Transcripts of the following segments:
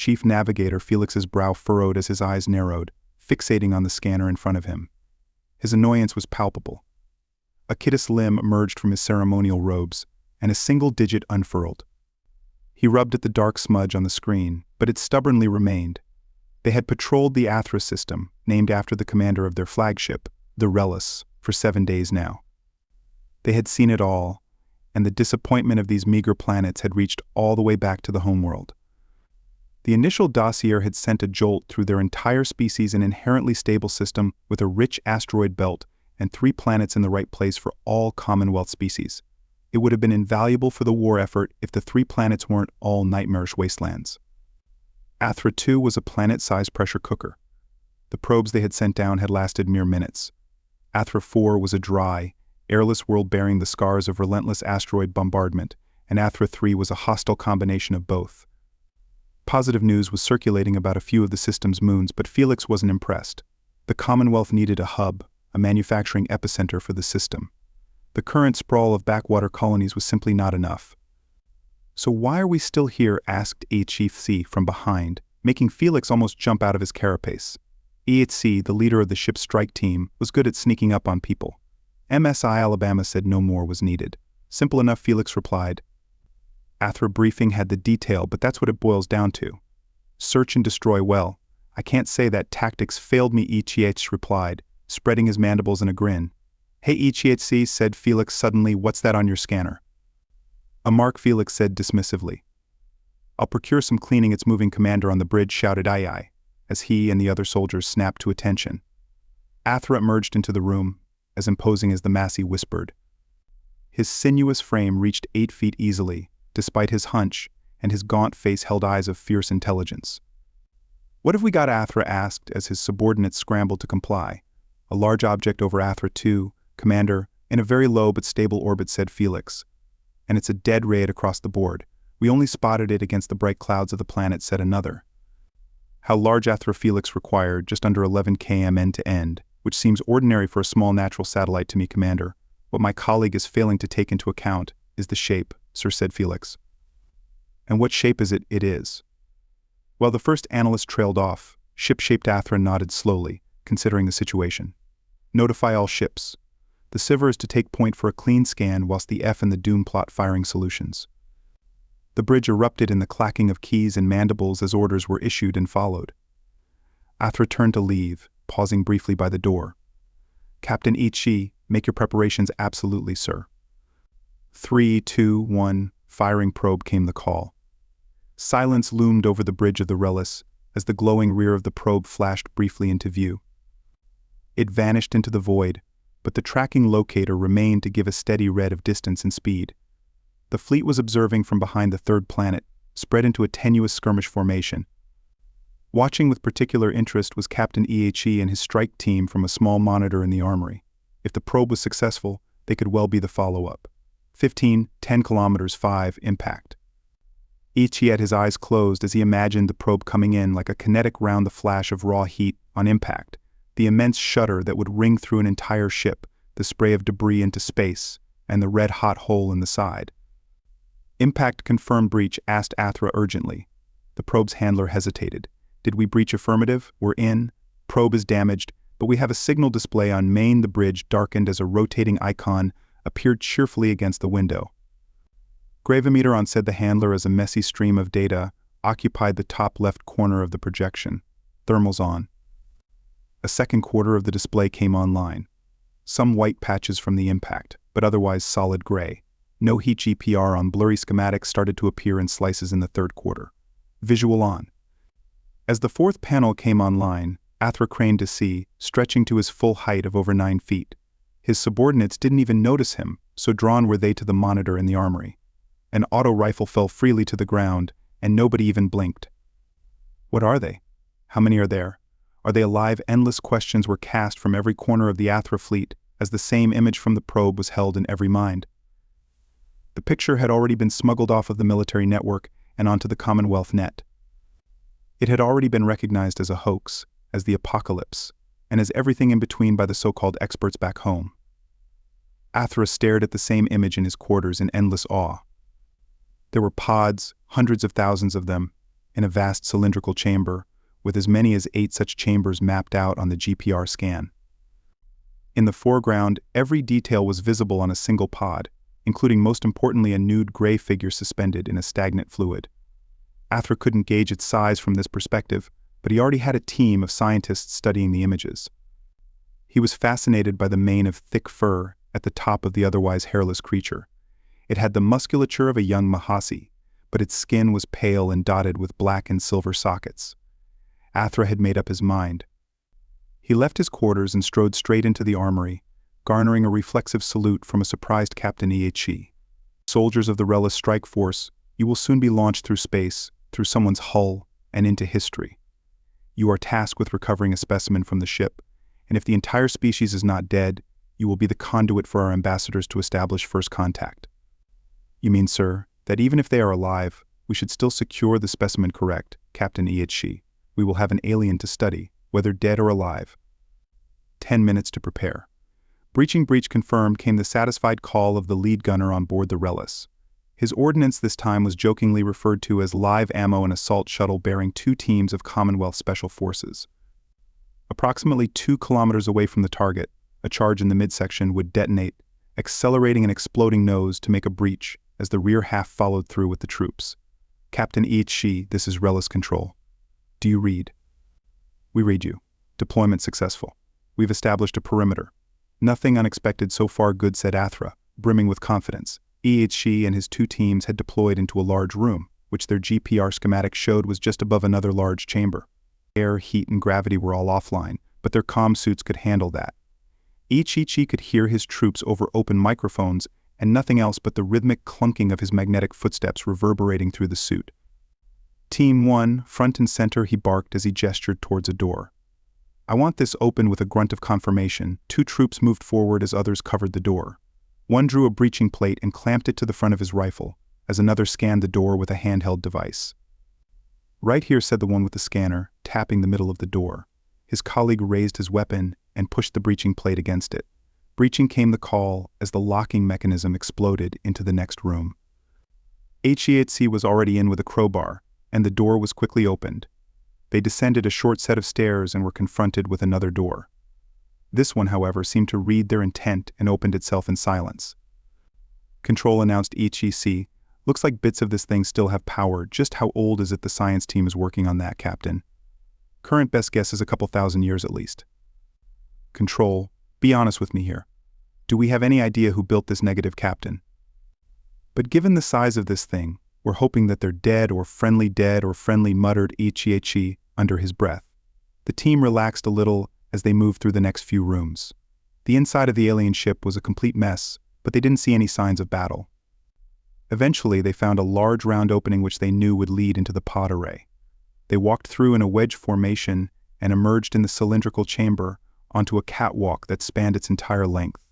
Chief Navigator Felix's brow furrowed as his eyes narrowed, fixating on the scanner in front of him. His annoyance was palpable. A kittice limb emerged from his ceremonial robes, and a single digit unfurled. He rubbed at the dark smudge on the screen, but it stubbornly remained. They had patrolled the Athra system, named after the commander of their flagship, the Relis, for 7 days now. They had seen it all, and the disappointment of these meager planets had reached all the way back to the homeworld. The initial dossier had sent a jolt through their entire species, an inherently stable system with a rich asteroid belt and 3 planets in the right place for all Commonwealth species. It would have been invaluable for the war effort if the 3 planets weren't all nightmarish wastelands. Athra 2 was a planet-sized pressure cooker. The probes they had sent down had lasted mere minutes. Athra 4 was a dry, airless world bearing the scars of relentless asteroid bombardment, and Athra 3 was a hostile combination of both. Positive news was circulating about a few of the system's moons, but Felix wasn't impressed. The Commonwealth needed a hub, a manufacturing epicenter for the system. The current sprawl of backwater colonies was simply not enough. "So why are we still here?" asked HFC from behind, making Felix almost jump out of his carapace. EHC, the leader of the ship's strike team, was good at sneaking up on people. MSI Alabama said no more was needed. Simple enough, Felix replied. Athra briefing had the detail, but that's what it boils down to. Search and destroy. Well, I can't say that tactics failed me, EHC replied, spreading his mandibles in a grin. Hey EHC, said Felix suddenly, what's that on your scanner? A mark, Felix said dismissively. I'll procure some cleaning, its moving commander on the bridge shouted aye aye, as he and the other soldiers snapped to attention. Athra emerged into the room, as imposing as the Massey whispered. His sinuous frame reached 8 feet easily, despite his hunch, and his gaunt face held eyes of fierce intelligence. What have we got? Athra asked as his subordinates scrambled to comply. A large object over Athra 2, Commander, in a very low but stable orbit, said Felix. And it's a dead raid across the board. We only spotted it against the bright clouds of the planet, said another. How large? Athra. Felix required, just under 11 km end to end, which seems ordinary for a small natural satellite to me, Commander. What my colleague is failing to take into account is the shape, sir, said Felix. And what shape is it? It is. While the first analyst trailed off, ship-shaped Athra nodded slowly, considering the situation. Notify all ships. The Siver is to take point for a clean scan whilst the F and the Doom plot firing solutions. The bridge erupted in the clacking of keys and mandibles as orders were issued and followed. Athra turned to leave, pausing briefly by the door. Captain Ichi, make your preparations. Absolutely, sir. 3, 2, 1, firing probe, came the call. Silence loomed over the bridge of the Relis as the glowing rear of the probe flashed briefly into view. It vanished into the void, but the tracking locator remained to give a steady read of distance and speed. The fleet was observing from behind the 3rd planet, spread into a tenuous skirmish formation. Watching with particular interest was Captain EHE and his strike team from a small monitor in the armory. If the probe was successful, they could well be the follow-up. 10 kilometers, 5, impact. Ichi had his eyes closed as he imagined the probe coming in like a kinetic round the flash of raw heat on impact, the immense shudder that would ring through an entire ship, the spray of debris into space, and the red-hot hole in the side. Impact confirmed breach, asked Athra urgently. The probe's handler hesitated. Did we breach? Affirmative. We're in. Probe is damaged, but we have a signal display on main. The bridge, darkened as a rotating icon, appeared cheerfully against the window. Gravimeter on, said the handler as a messy stream of data occupied the top left corner of the projection. Thermals on. A second quarter of the display came online. Some white patches from the impact, but otherwise solid gray. No heat. GPR on. Blurry schematics started to appear in slices in the 3rd quarter. Visual on. As the 4th panel came online, Athra craned to see, stretching to his full height of over 9 feet. His subordinates didn't even notice him, so drawn were they to the monitor in the armory. An auto rifle fell freely to the ground, and nobody even blinked. What are they? How many are there? Are they alive? Endless questions were cast from every corner of the Athra fleet, as the same image from the probe was held in every mind. The picture had already been smuggled off of the military network and onto the Commonwealth net. It had already been recognized as a hoax, as the apocalypse, and as everything in between by the so-called experts back home. Athra stared at the same image in his quarters in endless awe. There were pods, hundreds of thousands of them, in a vast cylindrical chamber, with as many as 8 such chambers mapped out on the GPR scan. In the foreground, every detail was visible on a single pod, including most importantly a nude gray figure suspended in a stagnant fluid. Athra couldn't gauge its size from this perspective, but he already had a team of scientists studying the images. He was fascinated by the mane of thick fur at the top of the otherwise hairless creature. It had the musculature of a young Mahasi, but its skin was pale and dotted with black and silver sockets. Athra had made up his mind. He left his quarters and strode straight into the armory, garnering a reflexive salute from a surprised Captain HFY. Soldiers of the Relis Strike Force, you will soon be launched through space, through someone's hull, and into history. You are tasked with recovering a specimen from the ship, and if the entire species is not dead, you will be the conduit for our ambassadors to establish first contact. You mean, sir, that even if they are alive, we should still secure the specimen correct, Captain HFY. We will have an alien to study, whether dead or alive. 10 minutes to prepare. Breaching breach confirmed came the satisfied call of the lead gunner on board the Relis. His ordnance this time was jokingly referred to as live ammo, an assault shuttle bearing 2 teams of Commonwealth Special Forces. Approximately 2 kilometers away from the target, a charge in the midsection would detonate, accelerating an exploding nose to make a breach as the rear half followed through with the troops. Captain HFY, this is Relis Control. Do you read? We read you. Deployment successful. We've established a perimeter. Nothing unexpected so far, good, said Athra, brimming with confidence. HFY and his 2 teams had deployed into a large room, which their GPR schematic showed was just above another large chamber. Air, heat, and gravity were all offline, but their comm suits could handle that. HFY could hear his troops over open microphones and nothing else but the rhythmic clunking of his magnetic footsteps reverberating through the suit. Team 1, front and center, he barked as he gestured towards a door. I want this open. With a grunt of confirmation, 2 troops moved forward as others covered the door. One drew a breaching plate and clamped it to the front of his rifle, as another scanned the door with a handheld device. Right here, said the one with the scanner, tapping the middle of the door. His colleague raised his weapon and pushed the breaching plate against it. Breaching came the call as the locking mechanism exploded into the next room. HFY was already in with a crowbar, and the door was quickly opened. They descended a short set of stairs and were confronted with another door. This one, however, seemed to read their intent and opened itself in silence. Control, announced HFY. Looks like bits of this thing still have power. Just how old is it? The science team is working on that, Captain. Current best guess is a couple thousand years at least. Control, be honest with me here. Do we have any idea who built this negative, Captain? But given the size of this thing, we're hoping that they're dead, muttered HFY under his breath. The team relaxed a little as they moved through the next few rooms. The inside of the alien ship was a complete mess, but they didn't see any signs of battle. Eventually, they found a large round opening which they knew would lead into the pod array. They walked through in a wedge formation and emerged in the cylindrical chamber onto a catwalk that spanned its entire length.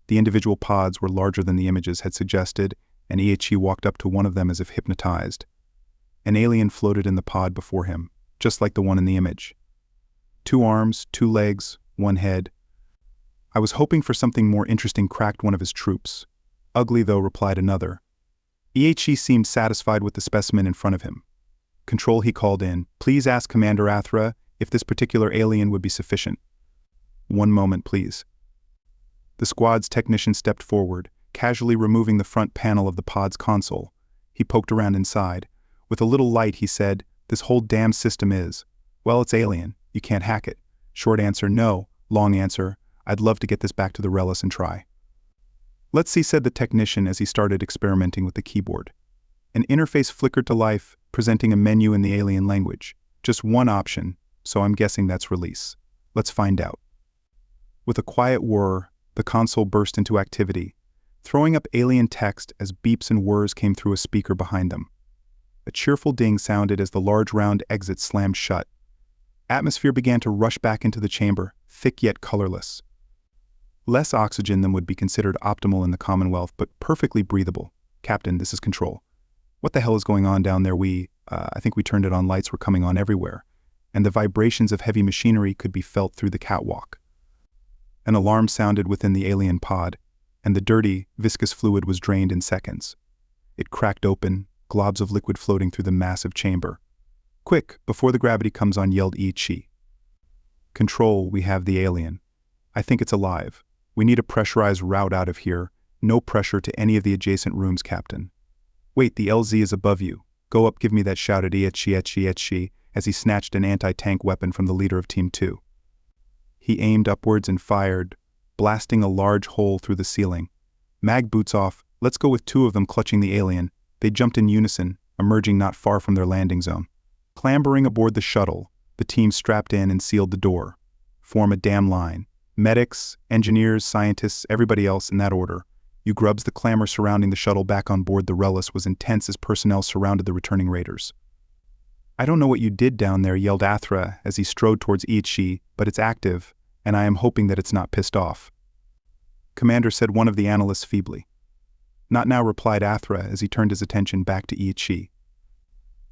The individual pods were larger than the images had suggested, and HFY walked up to one of them as if hypnotized. An alien floated in the pod before him, just like the one in the image. 2 arms, 2 legs, 1 head. I was hoping for something more interesting, cracked one of his troops. Ugly though, replied another. HFY seemed satisfied with the specimen in front of him. Control, he called in. Please ask Commander Athra if this particular alien would be sufficient. 1 moment, please. The squad's technician stepped forward, casually removing the front panel of the pod's console. He poked around inside. With a little light, he said, this whole damn system is, well, it's alien. You can't hack it. Short answer, no. Long answer, I'd love to get this back to the Relis and try. Let's see, said the technician as he started experimenting with the keyboard. An interface flickered to life, presenting a menu in the alien language. Just one option, so I'm guessing that's release. Let's find out. With a quiet whir, the console burst into activity, throwing up alien text as beeps and whirs came through a speaker behind them. A cheerful ding sounded as the large round exit slammed shut. Atmosphere began to rush back into the chamber, thick yet colorless. Less oxygen than would be considered optimal in the Commonwealth, but perfectly breathable. Captain, this is Control. What the hell is going on down there? I think we turned it on, lights were coming on everywhere, and the vibrations of heavy machinery could be felt through the catwalk. An alarm sounded within the alien pod, and the dirty, viscous fluid was drained in seconds. It cracked open, globs of liquid floating through the massive chamber. "Quick, before the gravity comes on," yelled Ichi. "Control, we have the alien. I think it's alive. We need a pressurized route out of here. No pressure to any of the adjacent rooms, Captain." "Wait, the LZ is above you. Go up, give me that," shouted Ichi as he snatched an anti-tank weapon from the leader of Team 2. He aimed upwards and fired, blasting a large hole through the ceiling. "Mag boots off, let's go," with two of them clutching the alien. They jumped in unison, emerging not far from their landing zone. Clambering aboard the shuttle, the team strapped in and sealed the door. Form a damn line. Medics, engineers, scientists, everybody else in that order. You grubs. The clamor surrounding the shuttle back on board the Relic was intense as personnel surrounded the returning raiders. "I don't know what you did down there," yelled Athra as he strode towards Ichi, "but it's active, and I am hoping that it's not pissed off." "Commander," said one of the analysts feebly. "Not now," replied Athra as he turned his attention back to Ichi.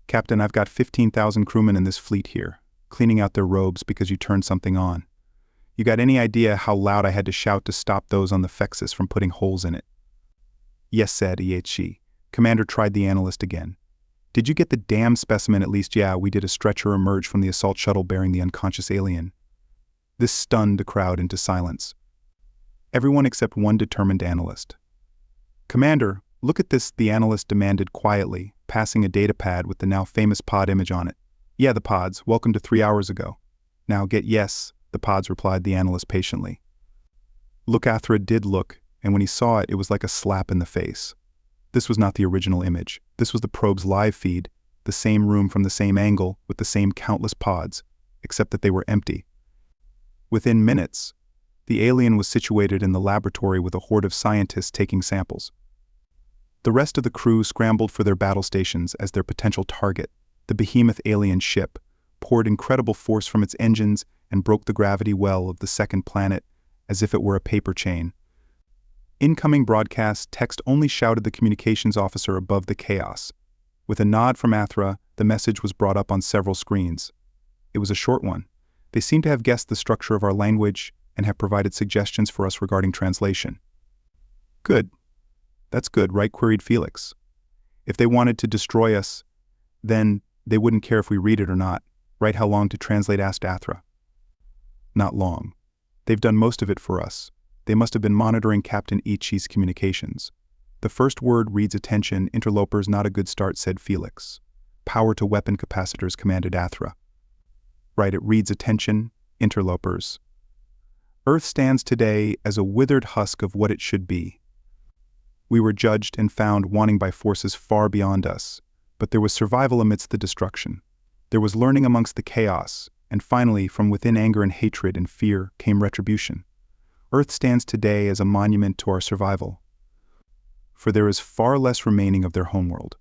"Captain, I've got 15,000 crewmen in this fleet here, cleaning out their robes because you turned something on. You got any idea how loud I had to shout to stop those on the Fexus from putting holes in it?" "Yes," said Ichi. Commander tried the analyst again. "Did you get the damn specimen at least?" "Yeah, we did." A stretcher emerged from the assault shuttle bearing the unconscious alien. This stunned the crowd into silence. Everyone except one determined analyst. "Commander, look at this," the analyst demanded quietly, passing a datapad with the now famous pod image on it. "Yeah, the pods. Welcome to 3 hours ago." "Now get yes," the pods, replied the analyst patiently. Look, Athra did look, and when he saw it, it was like a slap in the face. This was not the original image. This was the probe's live feed, the same room from the same angle, with the same countless pods, except that they were empty. Within minutes, the alien was situated in the laboratory with a horde of scientists taking samples. The rest of the crew scrambled for their battle stations as their potential target, the behemoth alien ship, poured incredible force from its engines and broke the gravity well of the second planet as if it were a paper chain. Incoming broadcast text only shouted the communications officer above the chaos. With a nod from Athra, the message was brought up on several screens. It was a short one. "They seem to have guessed the structure of our language and have provided suggestions for us regarding translation." "Good. That's good, right?" queried Felix. "If they wanted to destroy us, then they wouldn't care if we read it or not, right?" "How long to translate?" asked Athra. "Not long. They've done most of it for us. They must have been monitoring Captain Ichi's communications. The first word reads attention, interlopers, not a good start," said Felix. "Power to weapon capacitors," commanded Athra. "Right, it reads attention, interlopers. Earth stands today as a withered husk of what it should be. We were judged and found wanting by forces far beyond us, but there was survival amidst the destruction. There was learning amongst the chaos, and finally, from within anger and hatred and fear came retribution. Earth stands today as a monument to our survival. For there is far less remaining of their homeworld.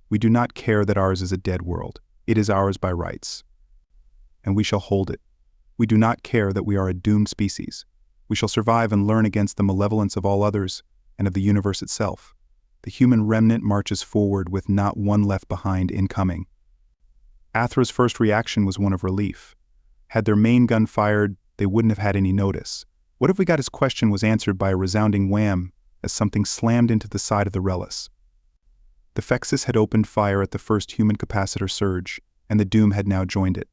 We do not care that ours is a dead world. It is ours by rights. And we shall hold it. We do not care that we are a doomed species. We shall survive and learn against the malevolence of all others and of the universe itself. The human remnant marches forward with not one left behind incoming." Athra's first reaction was one of relief. Had their main gun fired, they wouldn't have had any notice. What if we got his question was answered by a resounding wham as something slammed into the side of the Relic. The Fexus had opened fire at the first human capacitor surge, and the Doom had now joined it.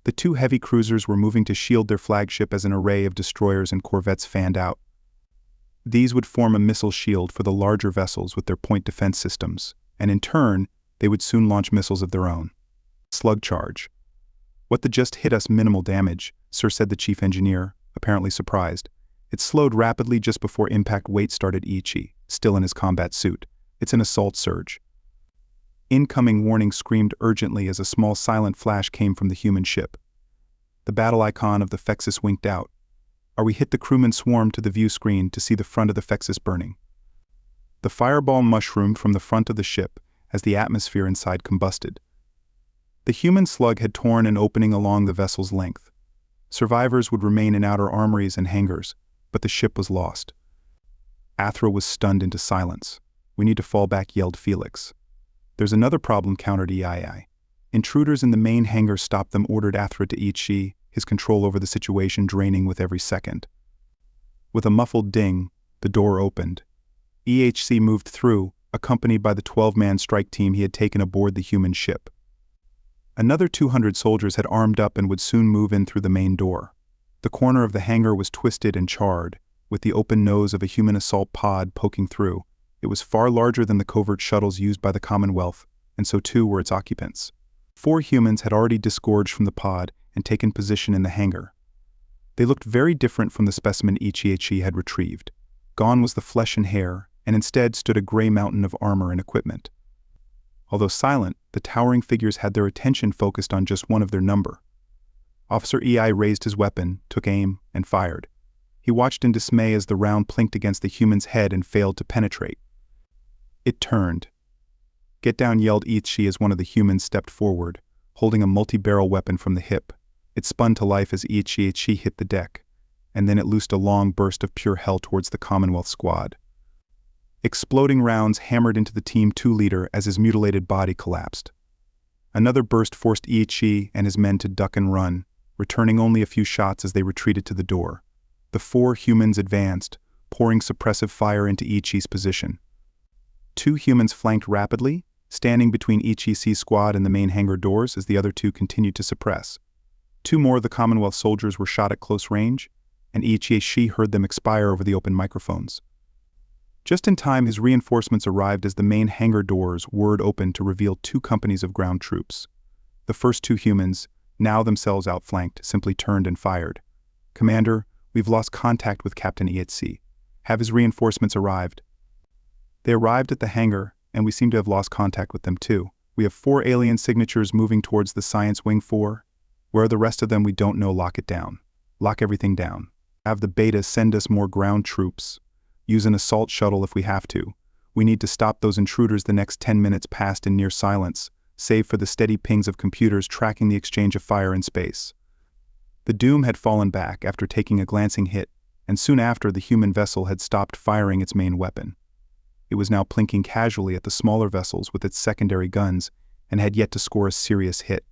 The two heavy cruisers were moving to shield their flagship as an array of destroyers and corvettes fanned out. These would form a missile shield for the larger vessels with their point defense systems, and in turn, they would soon launch missiles of their own. Slug charge. "What the just hit us? Minimal damage, sir," said the chief engineer, apparently surprised. "It slowed rapidly just before impact." Wait, started Ichi, still in his combat suit. "It's an assault surge." Incoming warning screamed urgently as a small silent flash came from the human ship. The battle icon of the Fexus winked out. "Are we hit?" The crewmen swarmed to the view screen to see the front of the Fexus burning. The fireball mushroomed from the front of the ship as the atmosphere inside combusted. The human slug had torn an opening along the vessel's length. Survivors would remain in outer armories and hangars, but the ship was lost. Athra was stunned into silence. "We need to fall back," yelled Felix. "There's another problem," countered EII. "Intruders in the main hangar." "Stop them," ordered Athra to Ichi, his control over the situation draining with every second. With a muffled ding, the door opened. EHC moved through, accompanied by the 12-man strike team he had taken aboard the human ship. Another 200 soldiers had armed up and would soon move in through the main door. The corner of the hangar was twisted and charred, with the open nose of a human assault pod poking through. It was far larger than the covert shuttles used by the Commonwealth, and so too were its occupants. 4 humans had already disgorged from the pod and taken position in the hangar. They looked very different from the specimen HFY had retrieved. Gone was the flesh and hair, and instead stood a gray mountain of armor and equipment. Although silent, the towering figures had their attention focused on just one of their number. Officer EI raised his weapon, took aim, and fired. He watched in dismay as the round plinked against the human's head and failed to penetrate. It turned. "Get down," yelled HFY as one of the humans stepped forward, holding a multi-barrel weapon from the hip. It spun to life as HFY hit the deck, and then it loosed a long burst of pure hell towards the Commonwealth squad. Exploding rounds hammered into the Team 2 leader as his mutilated body collapsed. Another burst forced HFY and his men to duck and run, returning only a few shots as they retreated to the door. The 4 humans advanced, pouring suppressive fire into HFY's position. 2 humans flanked rapidly, standing between HFY's squad and the main hangar doors as the other 2 continued to suppress. 2 more of the Commonwealth soldiers were shot at close range, and HFY heard them expire over the open microphones. Just in time, his reinforcements arrived as the main hangar doors whirred open to reveal 2 companies of ground troops. The first 2 humans, now themselves outflanked, simply turned and fired. "Commander, we've lost contact with Captain HFY. Have his reinforcements arrived?" "They arrived at the hangar, and we seem to have lost contact with them too. We have 4 alien signatures moving towards the Science Wing 4. Where are the rest of them? We don't know. Lock it down. Lock everything down. Have the Beta send us more ground troops. Use an assault shuttle if we have to. We need to stop those intruders." The next 10 minutes passed in near silence, save for the steady pings of computers tracking the exchange of fire in space. The Doom had fallen back after taking a glancing hit, and soon after the human vessel had stopped firing its main weapon. It was now plinking casually at the smaller vessels with its secondary guns and had yet to score a serious hit.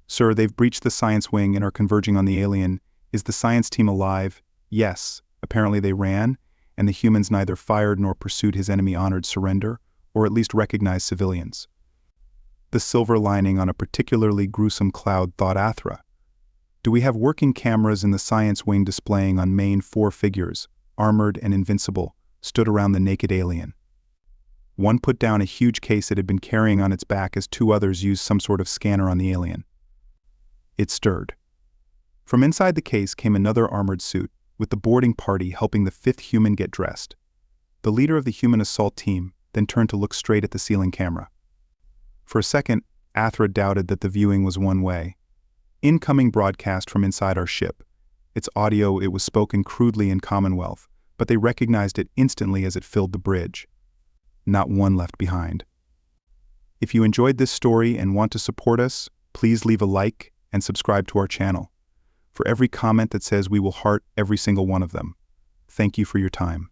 "Sir, they've breached the science wing and are converging on the alien. Is the science team alive?" "Yes. Apparently they ran, and the humans neither fired nor pursued his enemy-honored surrender, or at least recognized civilians." The silver lining on a particularly gruesome cloud, thought Athra. "Do we have working cameras in the science wing displaying on main 4 figures, armored and invincible, stood around the naked alien?" One put down a huge case it had been carrying on its back as 2 others used some sort of scanner on the alien. It stirred. From inside the case came another armored suit, with the boarding party helping the 5th human get dressed. The leader of the human assault team then turned to look straight at the ceiling camera. For a second, Athra doubted that the viewing was one way. Incoming broadcast from inside our ship. Its audio, it was spoken crudely in Commonwealth, but they recognized it instantly as it filled the bridge. Not one left behind. If you enjoyed this story and want to support us, please leave a like and subscribe to our channel. For every comment that says we will heart every single one of them. Thank you for your time.